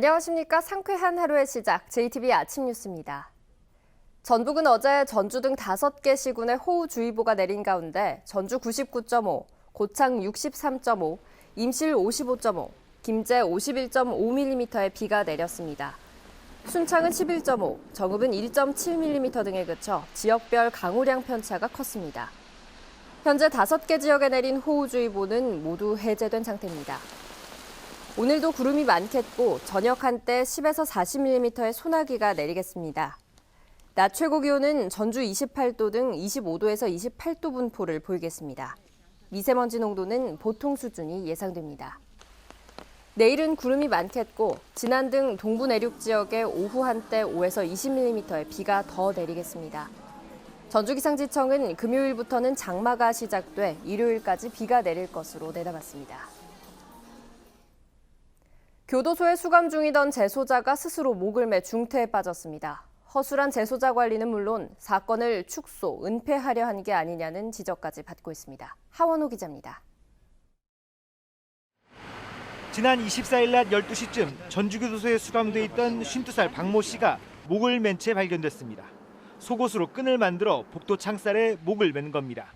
안녕하십니까. 상쾌한 하루의 시작, JTBC 아침 뉴스입니다. 전북은 어제 전주 등 5개 시군에 호우주의보가 내린 가운데 전주 99.5, 고창 63.5, 임실 55.5, 김제 51.5mm의 비가 내렸습니다. 순창은 11.5, 정읍은 1.7mm 등에 그쳐 지역별 강우량 편차가 컸습니다. 현재 5개 지역에 내린 호우주의보는 모두 해제된 상태입니다. 오늘도 구름이 많겠고 저녁 한때 10에서 40mm의 소나기가 내리겠습니다. 낮 최고 기온은 전주 28도 등 25도에서 28도 분포를 보이겠습니다. 미세먼지 농도는 보통 수준이 예상됩니다. 내일은 구름이 많겠고 진안 등 동부 내륙 지역에 오후 한때 5에서 20mm의 비가 더 내리겠습니다. 전주기상지청은 금요일부터는 장마가 시작돼 일요일까지 비가 내릴 것으로 내다봤습니다. 교도소에 수감 중이던 재소자가 스스로 목을 매 중태에 빠졌습니다. 허술한 재소자 관리는 물론 사건을 축소, 은폐하려 한 게 아니냐는 지적까지 받고 있습니다. 하원호 기자입니다. 지난 24일 낮 12시쯤 전주교도소에 수감돼 있던 52살 박모 씨가 목을 맨 채 발견됐습니다. 속옷으로 끈을 만들어 복도 창살에 목을 맨 겁니다.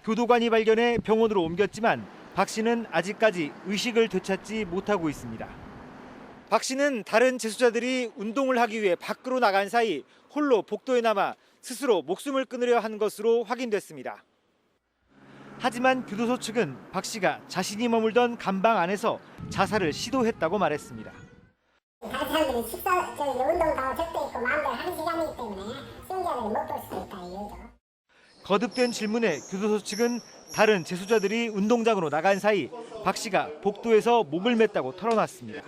교도관이 발견해 병원으로 옮겼지만 박 씨는 아직까지 의식을 되찾지 못하고 있습니다. 박 씨는 다른 재소자들이 운동을 하기 위해 밖으로 나간 사이 홀로 복도에 남아 스스로 목숨을 끊으려 한 것으로 확인됐습니다. 하지만 교도소 측은 박 씨가 자신이 머물던 감방 안에서 자살을 시도했다고 말했습니다. 다른 사람들이 운동도 하고 적도 있고 마음대로 하는 시간이기 때문에 수용자들이 못 볼 수 있다 이거죠. 거듭된 질문에 교도소 측은 다른 재소자들이 운동장으로 나간 사이 박 씨가 복도에서 목을 맸다고 털어놨습니다.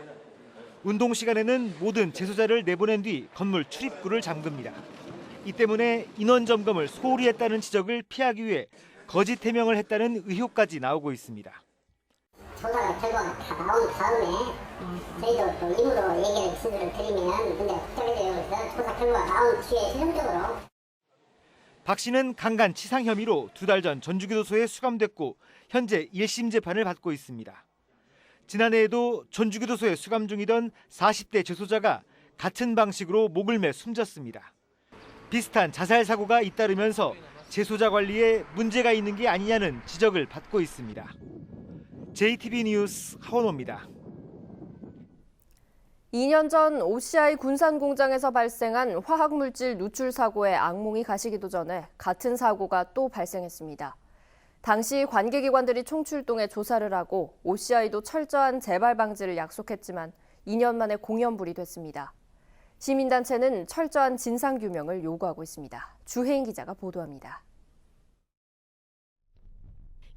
운동 시간에는 모든 재소자를 내보낸 뒤 건물 출입구를 잠급니다. 이 때문에 인원 점검을 소홀히 했다는 지적을 피하기 위해 거짓 해명을 했다는 의혹까지 나오고 있습니다. 조사 결과가 다 나온 다음에 저희도 또 임으로 얘기를 진술을 드리면 근데 복잡해져요. 그래서 조사 결과가 나온 뒤에 최종적으로 박 씨는 강간 치상 혐의로 2달 전 전주교도소에 수감됐고 현재 1심 재판을 받고 있습니다. 지난해에도 전주교도소에 수감 중이던 40대 재소자가 같은 방식으로 목을 매 숨졌습니다. 비슷한 자살 사고가 잇따르면서 재소자 관리에 문제가 있는 게 아니냐는 지적을 받고 있습니다. JTBC 뉴스 하원호입니다. 2년 전 OCI 군산 공장에서 발생한 화학물질 누출 사고에 악몽이 가시기도 전에 같은 사고가 또 발생했습니다. 당시 관계기관들이 총출동해 조사를 하고 OCI도 철저한 재발 방지를 약속했지만 2년 만에 공연불이 됐습니다. 시민단체는 철저한 진상규명을 요구하고 있습니다. 주혜인 기자가 보도합니다.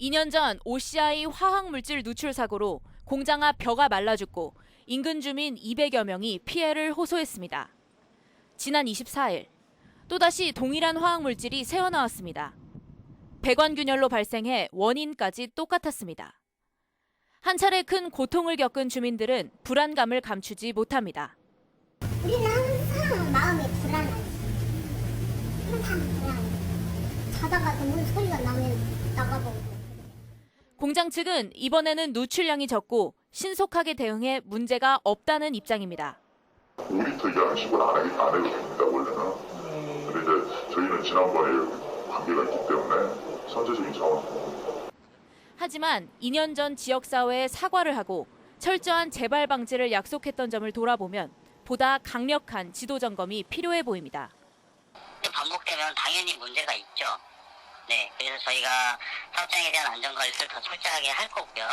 2년 전 OCI 화학물질 누출 사고로 공장 앞 벼가 말라 죽고 인근 주민 200여 명이 피해를 호소했습니다. 지난 24일 또다시 동일한 화학물질이 새어나왔습니다. 배관균열로 발생해 원인까지 똑같았습니다. 한 차례 큰 고통을 겪은 주민들은 불안감을 감추지 못합니다. 우리는 항상 마음이 불안해. 항상 불안해. 자다가도 문 소리가 나면 나가보고. 공장 측은 이번에는 누출량이 적고 신속하게 대응해 문제가 없다는 입장입니다. 5리터 이하는 신고를 안 해도 됩니다, 원래는. 근데 이제 저희는 지난번에 관계가 있기 때문에 선제적인 자원입니다. 하지만 2년 전 지역사회에 사과를 하고 철저한 재발 방지를 약속했던 점을 돌아보면 보다 강력한 지도 점검이 필요해 보입니다. 반복되면 당연히 문제가 있죠. 네, 그래서 저희가 사업장에 대한 안전관리를 더 철저하게 할 거고요.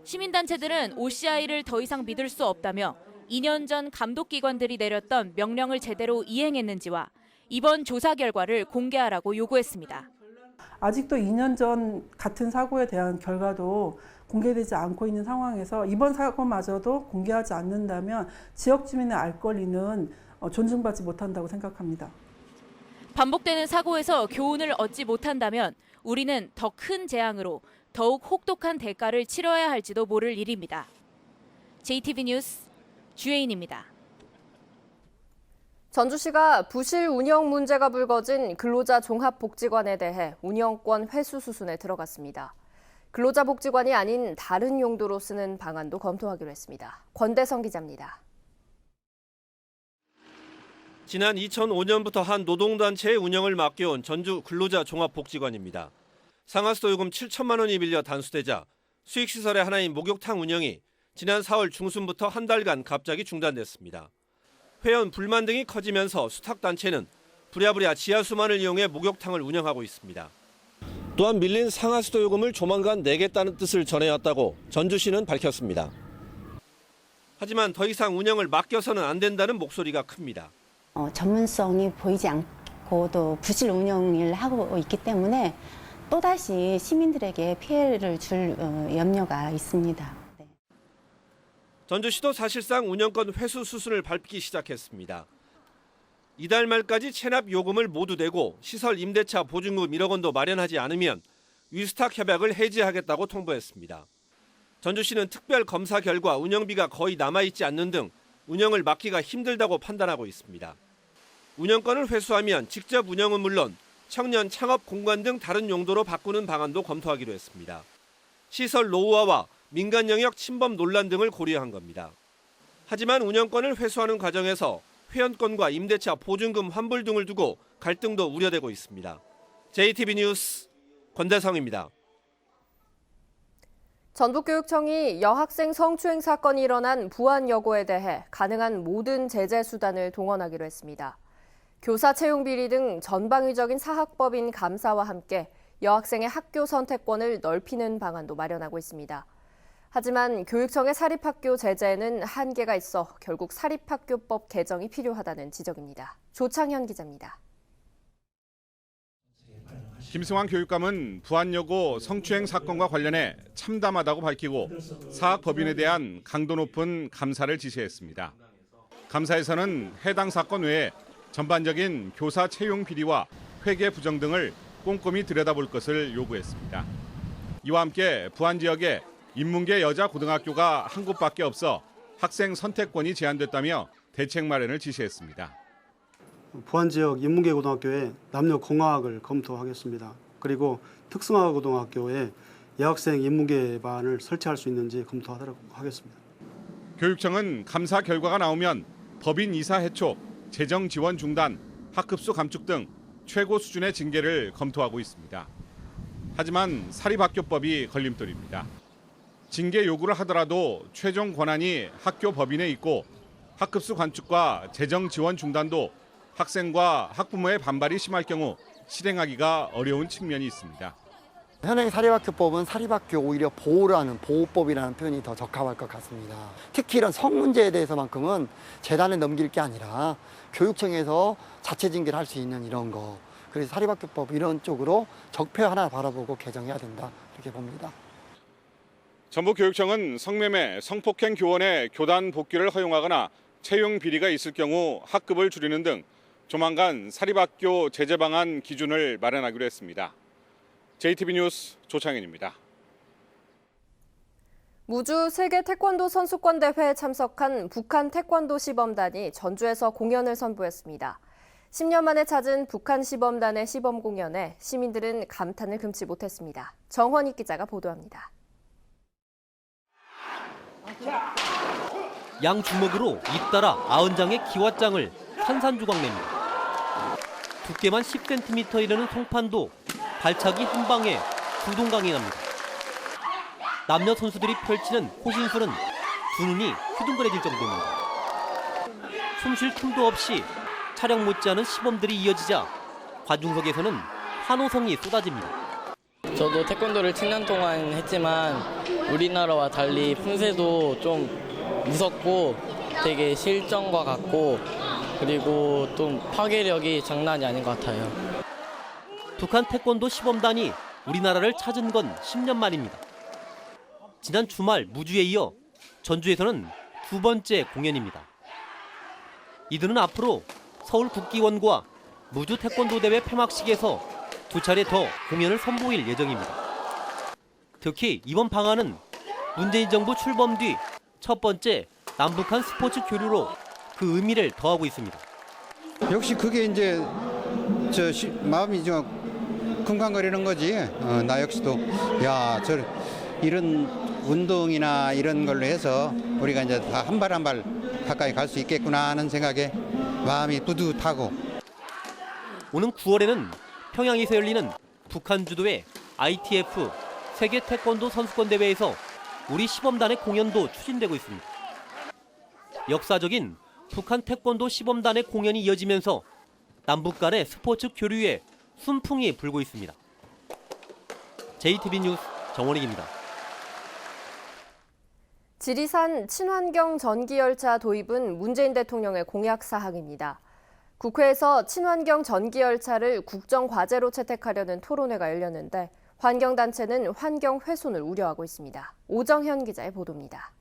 시민단체들은 OCI를 더 이상 믿을 수 없다며 2년 전 감독기관들이 내렸던 명령을 제대로 이행했는지와 이번 조사 결과를 공개하라고 요구했습니다. 아직도 2년 전 같은 사고에 대한 결과도 공개되지 않고 있는 상황에서 이번 사고마저도 공개하지 않는다면 지역 주민의 알 권리는 존중받지 못한다고 생각합니다. 반복되는 사고에서 교훈을 얻지 못한다면 우리는 더 큰 재앙으로 더욱 혹독한 대가를 치러야 할지도 모를 일입니다. JTBC 뉴스 주혜인입니다. 전주시가 부실 운영 문제가 불거진 근로자 종합복지관에 대해 운영권 회수 수순에 들어갔습니다. 근로자복지관이 아닌 다른 용도로 쓰는 방안도 검토하기로 했습니다. 권대성 기자입니다. 지난 2005년부터 한 노동단체의 운영을 맡겨온 전주 근로자종합복지관입니다. 상하수도 요금 7천만 원이 빌려 단수되자 수익시설의 하나인 목욕탕 운영이 지난 4월 중순부터 한 달간 갑자기 중단됐습니다. 회원 불만 등이 커지면서 수탁단체는 부랴부랴 지하수만을 이용해 목욕탕을 운영하고 있습니다. 또한 밀린 상하수도 요금을 조만간 내겠다는 뜻을 전해왔다고 전주시는 밝혔습니다. 하지만 더 이상 운영을 맡겨서는 안 된다는 목소리가 큽니다. 전문성이 보이지 않고도 부실 운영을 하고 있기 때문에 또다시 시민들에게 피해를 줄 염려가 있습니다. 네. 전주시도 사실상 운영권 회수 수순을 밟기 시작했습니다. 이달 말까지 체납 요금을 모두 내고 시설 임대차 보증금 1억 원도 마련하지 않으면 위수탁 협약을 해지하겠다고 통보했습니다. 전주시는 특별 검사 결과 운영비가 거의 남아있지 않는 등 운영을 맡기가 힘들다고 판단하고 있습니다. 운영권을 회수하면 직접 운영은 물론 청년 창업 공간 등 다른 용도로 바꾸는 방안도 검토하기로 했습니다. 시설 노후화와 민간 영역 침범 논란 등을 고려한 겁니다. 하지만 운영권을 회수하는 과정에서 회원권과 임대차 보증금 환불 등을 두고 갈등도 우려되고 있습니다. JTB 뉴스 권대성입니다. 전북교육청이 여학생 성추행 사건이 일어난 부안여고에 대해 가능한 모든 제재 수단을 동원하기로 했습니다. 교사 채용 비리 등 전방위적인 사학법인 감사와 함께 여학생의 학교 선택권을 넓히는 방안도 마련하고 있습니다. 하지만 교육청의 사립학교 제재에는 한계가 있어 결국 사립학교법 개정이 필요하다는 지적입니다. 조창현 기자입니다. 김승환 교육감은 부안여고 성추행 사건과 관련해 참담하다고 밝히고 사학법인에 대한 강도 높은 감사를 지시했습니다. 감사에서는 해당 사건 외에 전반적인 교사 채용 비리와 회계 부정 등을 꼼꼼히 들여다볼 것을 요구했습니다. 이와 함께 부안 지역에 인문계 여자 고등학교가 한 곳밖에 없어 학생 선택권이 제한됐다며 대책 마련을 지시했습니다. 부안 지역 인문계 고등학교에 남녀 공학을 검토하겠습니다. 그리고 특성화 고등학교에 여학생 인문계반을 설치할 수 있는지 검토하도록 하겠습니다. 교육청은 감사 결과가 나오면 법인 이사 해촉, 재정 지원 중단, 학급수 감축 등 최고 수준의 징계를 검토하고 있습니다. 하지만 사립학교법이 걸림돌입니다. 징계 요구를 하더라도 최종 권한이 학교 법인에 있고 학급수 감축과 재정 지원 중단도 학생과 학부모의 반발이 심할 경우 실행하기가 어려운 측면이 있습니다. 현행 사립학교법은 사립학교 오히려 보호를 하는 보호법이라는 표현이 더 적합할 것 같습니다. 특히 이런 성 문제에 대해서만큼은 재단에 넘길 게 아니라 교육청에서 자체 징계를 할 수 있는 이런 거. 그래서 사립학교법 이런 쪽으로 적폐 하나 바라보고 개정해야 된다 이렇게 봅니다. 전북교육청은 성매매, 성폭행 교원의 교단 복귀를 허용하거나 채용 비리가 있을 경우 학급을 줄이는 등 조만간 사립학교 제재 방안 기준을 마련하기로 했습니다. JTB 뉴스 조창현입니다. 무주 세계 태권도 선수권 대회에 참석한 북한 태권도 시범단이 전주에서 공연을 선보였습니다. 10년 만에 찾은 북한 시범단의 시범 공연에 시민들은 감탄을 금치 못했습니다. 정헌익 기자가 보도합니다. 양 주먹으로 잇따라 90장의 기왓장을 산산조각냅니다. 두께만 10cm 이르는 송판도 발차기 한 방에 두동강이 납니다. 남녀 선수들이 펼치는 호신술은 두 눈이 휘둥그레질 정도입니다. 숨쉴 틈도 없이 촬영 못지않은 시범들이 이어지자 관중석에서는 환호성이 쏟아집니다. 저도 태권도를 7년 동안 했지만 우리나라와 달리 품새도 좀 무섭고 되게 실전과 같고 그리고 좀 파괴력이 장난이 아닌 것 같아요. 북한 태권도 시범단이 우리나라를 찾은 건 10년 만입니다. 지난 주말 무주에 이어 전주에서는 두 번째 공연입니다. 이들은 앞으로 서울국기원과 무주 태권도 대회 폐막식에서 두 차례 더 공연을 선보일 예정입니다. 특히 이번 방안은 문재인 정부 출범 뒤 첫 번째 남북한 스포츠 교류로 그 의미를 더하고 있습니다. 역시 그게 이제 마음이 좀 쿵쾅거리는 거지. 나 역시도 이런 운동이나 이런 걸로 해서 우리가 이제 다 한 발 한 발 가까이 갈 수 있겠구나 하는 생각에 마음이 뿌듯하고. 오는 9월에는 평양에서 열리는 북한 주도의 ITF 세계 태권도 선수권 대회에서 우리 시범단의 공연도 추진되고 있습니다. 역사적인 북한 태권도 시범단의 공연이 이어지면서 남북 간의 스포츠 교류에 순풍이 불고 있습니다. JTB 뉴스 정원익입니다. 지리산 친환경 전기열차 도입은 문재인 대통령의 공약 사항입니다. 국회에서 친환경 전기열차를 국정과제로 채택하려는 토론회가 열렸는데 환경단체는 환경 훼손을 우려하고 있습니다. 오정현 기자의 보도입니다.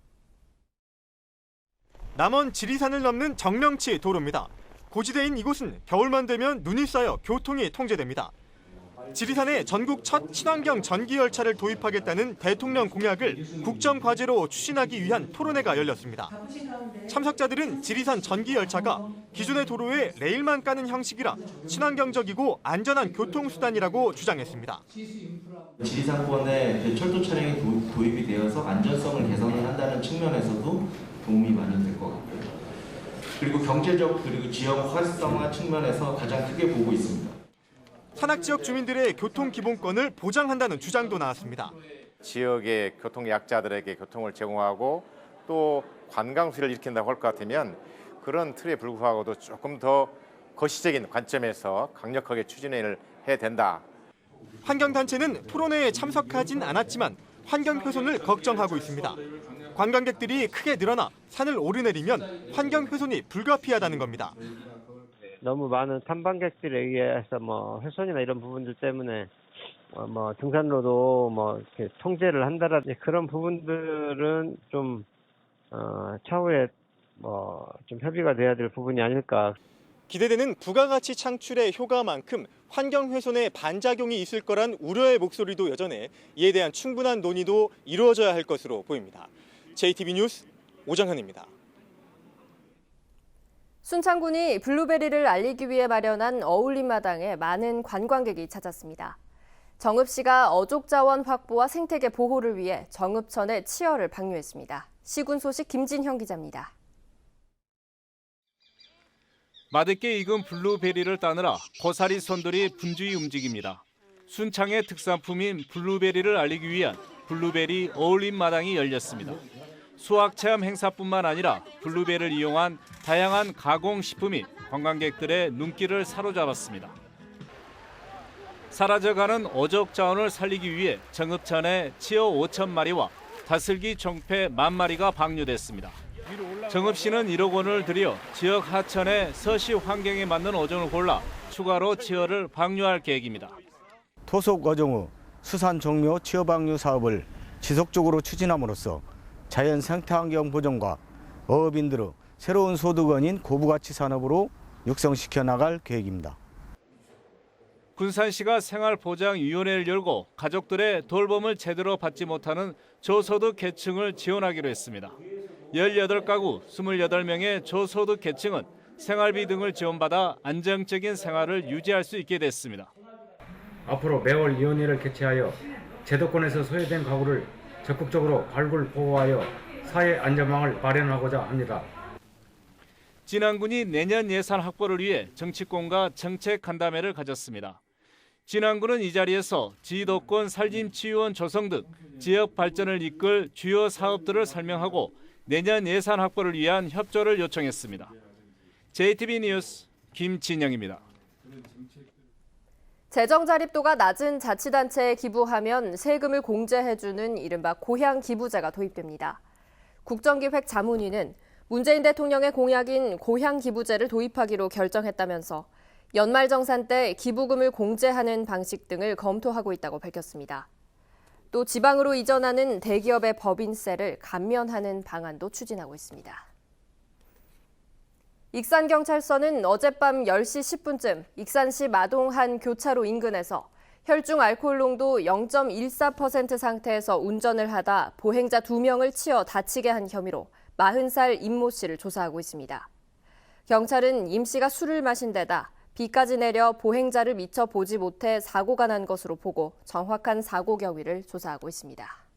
남원 지리산을 넘는 정명치 도로입니다. 고지대인 이곳은 겨울만 되면 눈이 쌓여 교통이 통제됩니다. 지리산에 전국 첫 친환경 전기열차를 도입하겠다는 대통령 공약을 국정과제로 추진하기 위한 토론회가 열렸습니다. 참석자들은 지리산 전기열차가 기존의 도로에 레일만 까는 형식이라 친환경적이고 안전한 교통수단이라고 주장했습니다. 지리산권에 철도 차량이 도입이 되어서 안전성을 개선을 한다는 측면에서도 도움이 많이 될 것 같고요. 그리고 경제적 그리고 지역 활성화 측면에서 가장 크게 보고 있습니다. 산악지역 주민들의 교통기본권을 보장한다는 주장도 나왔습니다. 지역의 교통약자들에게 교통을 제공하고 또 관광수를 일으킨다고 할 것 같으면 그런 틀에 불구하고도 조금 더 거시적인 관점에서 강력하게 추진을 해야 된다. 환경단체는 토론회에 참석하진 않았지만 환경 훼손을 걱정하고 있습니다. 관광객들이 크게 늘어나 산을 오르내리면 환경 훼손이 불가피하다는 겁니다. 너무 많은 탐방객들에 의해서 훼손이나 이런 부분들 때문에 등산로도 이렇게 통제를 한다라든지 그런 부분들은 좀 차후에 좀 협의가 돼야 될 부분이 아닐까. 기대되는 부가가치 창출의 효과만큼 환경 훼손에 반작용이 있을 거란 우려의 목소리도 여전해 이에 대한 충분한 논의도 이루어져야 할 것으로 보입니다. JTB 뉴스 오정현입니다. 순창군이 블루베리를 알리기 위해 마련한 어울림마당에 많은 관광객이 찾았습니다. 정읍시가 어족자원 확보와 생태계 보호를 위해 정읍천에 치어를 방류했습니다. 시군 소식 김진형 기자입니다. 마득게 익은 블루베리를 따느라 고사리 손들이 분주히 움직입니다. 순창의 특산품인 블루베리를 알리기 위한 블루베리 어울림마당이 열렸습니다. 수확체험 행사뿐만 아니라 블루베리를 이용한 다양한 가공식품이 관광객들의 눈길을 사로잡았습니다. 사라져가는 어족 자원을 살리기 위해 정읍천에 치어 5천 마리와 다슬기 총패 10,000마리가 방류됐습니다. 정읍시는 1억 원을 들여 지역 하천의 서시 환경에 맞는 어종을 골라 추가로 치어를 방류할 계획입니다. 토속 어종의 수산 종묘 치어 방류 사업을 지속적으로 추진함으로써 자연 생태환경 보존과 어업인들의 새로운 소득원인 고부가치 산업으로 육성시켜 나갈 계획입니다. 군산시가 생활보장위원회를 열고 가족들의 돌봄을 제대로 받지 못하는 저소득 계층을 지원하기로 했습니다. 18가구 28명의 저소득 계층은 생활비 등을 지원받아 안정적인 생활을 유지할 수 있게 됐습니다. 앞으로 매월 위원회를 개최하여 제도권에서 소외된 가구를 적극적으로 발굴 보호하여 사회 안전망을 마련하고자 합니다. 진안군이 내년 예산 확보를 위해 정치권과 정책 간담회를 가졌습니다. 진안군은 이 자리에서 지도권 살림치유원 조성 등 지역 발전을 이끌 주요 사업들을 설명하고 내년 예산 확보를 위한 협조를 요청했습니다. JTB 뉴스 김진영입니다. 재정 자립도가 낮은 자치단체에 기부하면 세금을 공제해주는 이른바 고향기부제가 도입됩니다. 국정기획자문위는 문재인 대통령의 공약인 고향기부제를 도입하기로 결정했다면서 연말정산 때 기부금을 공제하는 방식 등을 검토하고 있다고 밝혔습니다. 또 지방으로 이전하는 대기업의 법인세를 감면하는 방안도 추진하고 있습니다. 익산경찰서는 어젯밤 10시 10분쯤 익산시 마동 한 교차로 인근에서 혈중 알코올 농도 0.14% 상태에서 운전을 하다 보행자 2명을 치어 다치게 한 혐의로 40살 임모 씨를 조사하고 있습니다. 경찰은 임 씨가 술을 마신 데다 비까지 내려 보행자를 미처 보지 못해 사고가 난 것으로 보고 정확한 사고 경위를 조사하고 있습니다.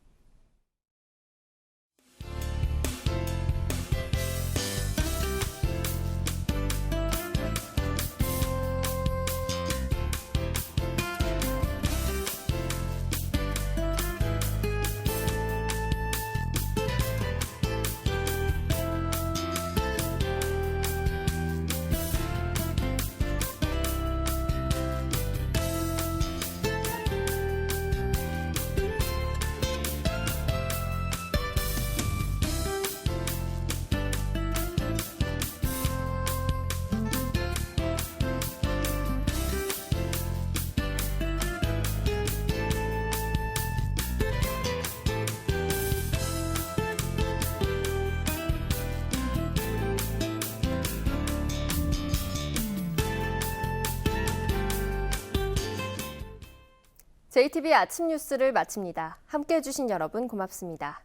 JTBC 아침 뉴스를 마칩니다. 함께해 주신 여러분 고맙습니다.